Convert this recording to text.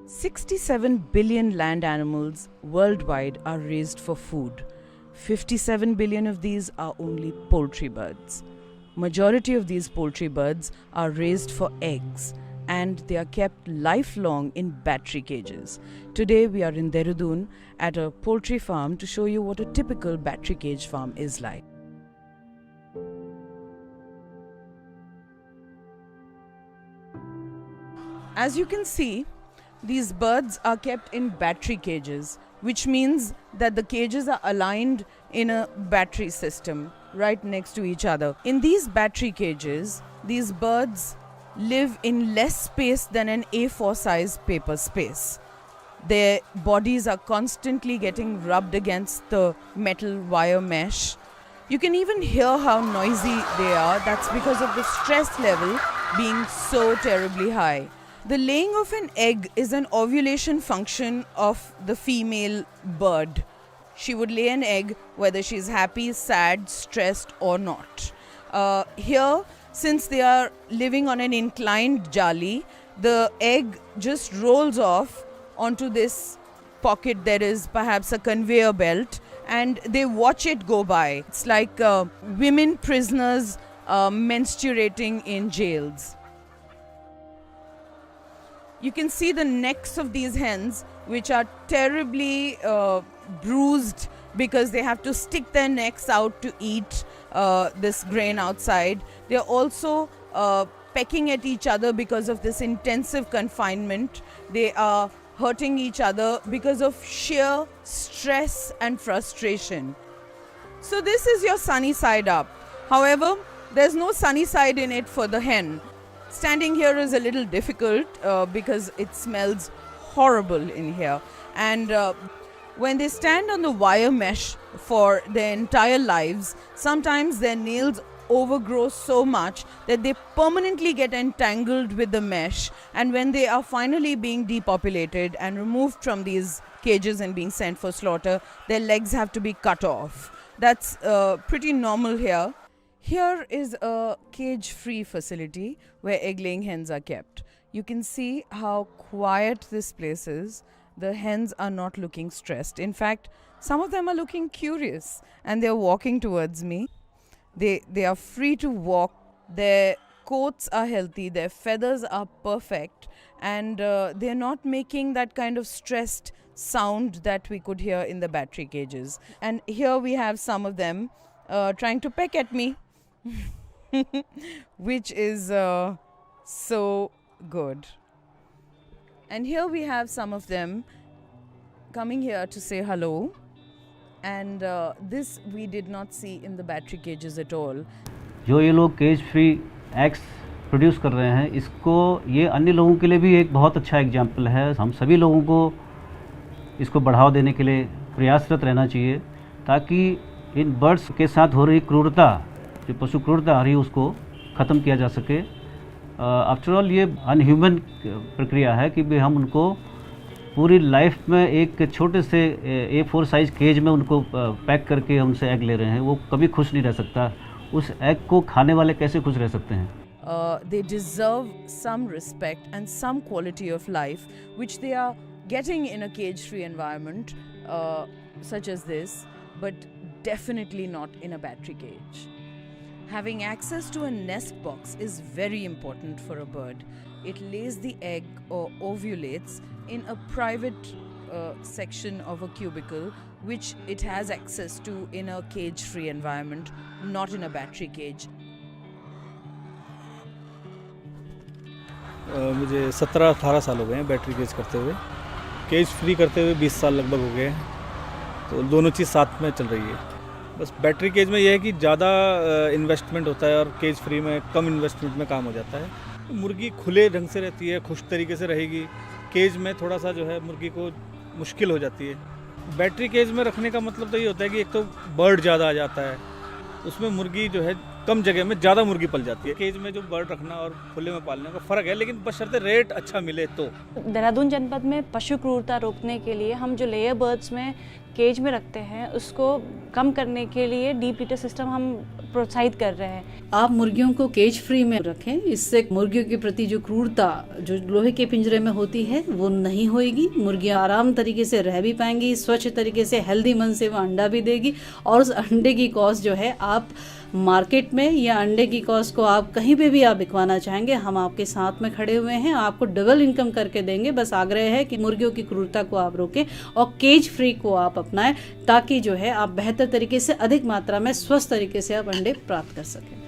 67 billion land animals worldwide are raised for food. 57 billion of these are only poultry birds. Majority of these poultry birds are raised for eggs and they are kept lifelong in battery cages. Today we are in Dehradun at a poultry farm to show you what a typical battery cage farm is like. As you can see, these birds are kept in battery cages, which means that the cages are aligned in a battery system right next to each other. In these battery cages, these birds live in less space than an A4 size paper space. Their bodies are constantly getting rubbed against the metal wire mesh. You can even hear how noisy they are. That's because of the stress level being so terribly high. The laying of an egg is an ovulation function of the female bird. She would lay an egg whether she's happy, sad, stressed or not. Here, since they are living on an inclined jali, the egg just rolls off onto this pocket. There is perhaps a conveyor belt and they watch it go by. It's like women prisoners menstruating in jails. You can see the necks of these hens, which are terribly bruised because they have to stick their necks out to eat this grain outside. They are also pecking at each other because of this intensive confinement. They are hurting each other because of sheer stress and frustration. So this is your sunny side up. However, there's no sunny side in it for the hen. Standing here is a little difficult because it smells horrible in here. And when they stand on the wire mesh for their entire lives, sometimes their nails overgrow so much that they permanently get entangled with the mesh. And when they are finally being depopulated and removed from these cages and being sent for slaughter, their legs have to be cut off. That's pretty normal here. Here is a cage-free facility where egg-laying hens are kept. You can see how quiet this place is. The hens are not looking stressed. In fact, some of them are looking curious and they're walking towards me. They are free to walk. Their coats are healthy. Their feathers are perfect. And they're not making that kind of stressed sound that we could hear in the battery cages. And here we have some of them trying to peck at me. Which is so good. And here we have some of them coming here to say hello. And this we did not see in the battery cages at all. जो ये लोग cage free eggs produce कर रहे हैं, इसको ये अन्य लोगों के लिए भी एक बहुत अच्छा एग्जाम्पल है. हम सभी लोगों को इसको बढ़ावा देने के लिए प्रयासरत रहना चाहिए ताकि इन बर्ड्स के साथ हो रही क्रूरता, जो पशु क्रूरता आ रही है, उसको ख़त्म किया जा सके. आफ्टर ऑल ये अनह्यूमन प्रक्रिया है कि भी हम उनको पूरी लाइफ में एक छोटे से A4 साइज़ केज में उनको पैक करके उनसे एग ले रहे हैं. वो कभी खुश नहीं रह सकता. उस एग को खाने वाले कैसे खुश रह सकते हैं? They deserve some respect and some quality of life which they are getting in a cage-free environment such as this, but definitely not in a battery cage. Having access to a nest box is very important for a bird. It lays the egg or ovulates in a private section of a cubicle which it has access to in a cage-free environment, not in a battery cage. मुझे 17-18 साल हो गए हैं battery cage करते हुए. Cage free करते हुए 20 साल लगभग हो गए हैं. तो दोनों चीज़ साथ में चल रही है. बस बैटरी केज में यह है कि ज़्यादा इन्वेस्टमेंट होता है और केज फ्री में कम इन्वेस्टमेंट में काम हो जाता है. मुर्गी खुले ढंग से रहती है, खुश तरीके से रहेगी. केज में थोड़ा सा जो है मुर्गी को मुश्किल हो जाती है. बैटरी केज में रखने का मतलब तो ये होता है कि एक तो बर्ड ज़्यादा आ जाता है, उसमें मुर्गी जो है कम जगह में ज़्यादा मुर्गी पल जाती है. केज में जो बर्ड रखना और खुले में पालने का फ़र्क है, लेकिन बशर्ते रेट अच्छा मिले तो. देहरादून जनपद में पशु क्रूरता रोकने के लिए हम जो लेयर बर्ड्स में केज में रखते हैं उसको कम करने के लिए डीप लीटर सिस्टम हम प्रोत्साहित कर रहे हैं। आप मुर्गियों को केज फ्री में रखें, इससे मुर्गियों के प्रति जो क्रूरता जो लोहे के पिंजरे में होती है वो नहीं होएगी। मुर्गियां आराम तरीके से रह भी पाएंगी, स्वच्छ तरीके से हेल्दी मन से वो अंडा भी देगी और उस अंडे की कॉस्ट जो है आप मार्केट में या अंडे की कॉस्ट को आप कहीं पे भी आप बिकवाना चाहेंगे, हम आपके साथ में खड़े हुए हैं, आपको डबल इनकम करके देंगे। बस आग्रह है कि मुर्गियों की क्रूरता को आप रोकें और केज फ्री को आप अपनाएं ताकि जो है आप बेहतर तरीके से अधिक मात्रा में स्वस्थ तरीके से आप अंडे प्राप्त कर सकें।